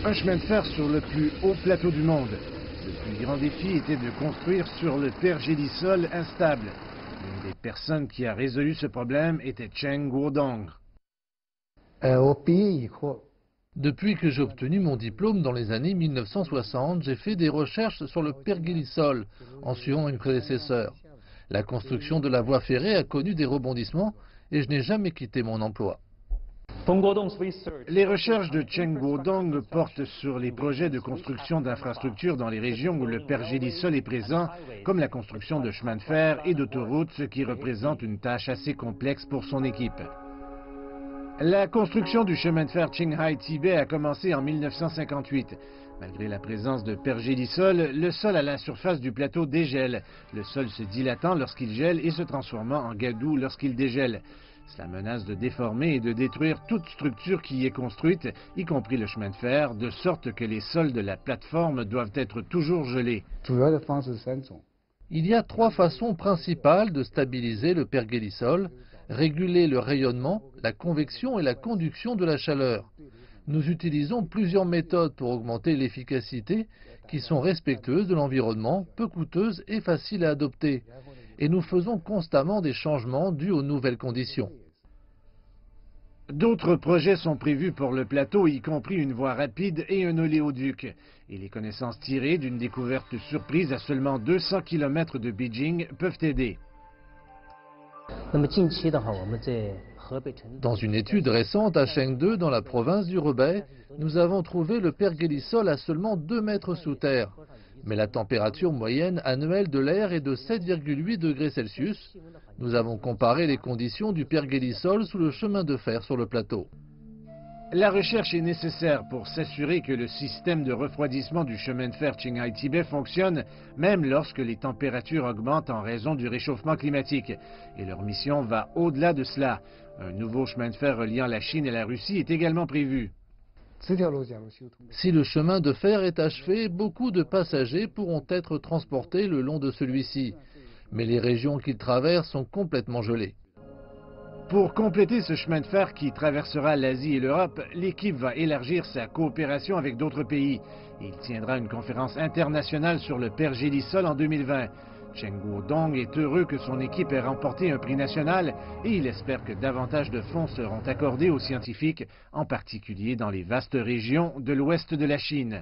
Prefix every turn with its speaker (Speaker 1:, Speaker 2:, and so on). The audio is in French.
Speaker 1: Un chemin de fer sur le plus haut plateau du monde. Le plus grand défi était de construire sur le pergélisol instable. L'une des personnes qui a résolu ce problème était Cheng Guodong.
Speaker 2: Depuis que j'ai obtenu mon diplôme dans les années 1960, j'ai fait des recherches sur le pergélisol en suivant mes prédécesseurs. La construction de la voie ferrée a connu des rebondissements et je n'ai jamais quitté mon emploi.
Speaker 1: Les recherches de Cheng Guodong portent sur les projets de construction d'infrastructures dans les régions où le pergélisol est présent, comme la construction de chemins de fer et d'autoroutes, ce qui représente une tâche assez complexe pour son équipe. La construction du chemin de fer Qinghai-Tibet a commencé en 1958. Malgré la présence de pergélisol, le sol à la surface du plateau dégèle, le sol se dilatant lorsqu'il gèle et se transformant en gadoue lorsqu'il dégèle. Cela menace de déformer et de détruire toute structure qui y est construite, y compris le chemin de fer, de sorte que les sols de la plateforme doivent être toujours gelés.
Speaker 2: Il y a 3 façons principales de stabiliser le pergélisol: réguler le rayonnement, la convection et la conduction de la chaleur. Nous utilisons plusieurs méthodes pour augmenter l'efficacité qui sont respectueuses de l'environnement, peu coûteuses et faciles à adopter. Et nous faisons constamment des changements dus aux nouvelles conditions.
Speaker 1: D'autres projets sont prévus pour le plateau, y compris une voie rapide et un oléoduc. Et les connaissances tirées d'une découverte surprise à seulement 200 km de Beijing peuvent aider.
Speaker 2: Dans une étude récente à Chengde, dans la province du Hebei, nous avons trouvé le pergélisol à seulement 2 mètres sous terre. Mais la température moyenne annuelle de l'air est de 7,8 degrés Celsius. Nous avons comparé les conditions du pergélisol sous le chemin de fer sur le plateau.
Speaker 1: La recherche est nécessaire pour s'assurer que le système de refroidissement du chemin de fer Qinghai-Tibet fonctionne, même lorsque les températures augmentent en raison du réchauffement climatique. Et leur mission va au-delà de cela. Un nouveau chemin de fer reliant la Chine et la Russie est également prévu.
Speaker 2: Si le chemin de fer est achevé, beaucoup de passagers pourront être transportés le long de celui-ci. Mais les régions qu'il traverse sont complètement gelées.
Speaker 1: Pour compléter ce chemin de fer qui traversera l'Asie et l'Europe, l'équipe va élargir sa coopération avec d'autres pays. Il tiendra une conférence internationale sur le pergélisol en 2020. Cheng Guodong est heureux que son équipe ait remporté un prix national et il espère que davantage de fonds seront accordés aux scientifiques, en particulier dans les vastes régions de l'ouest de la Chine.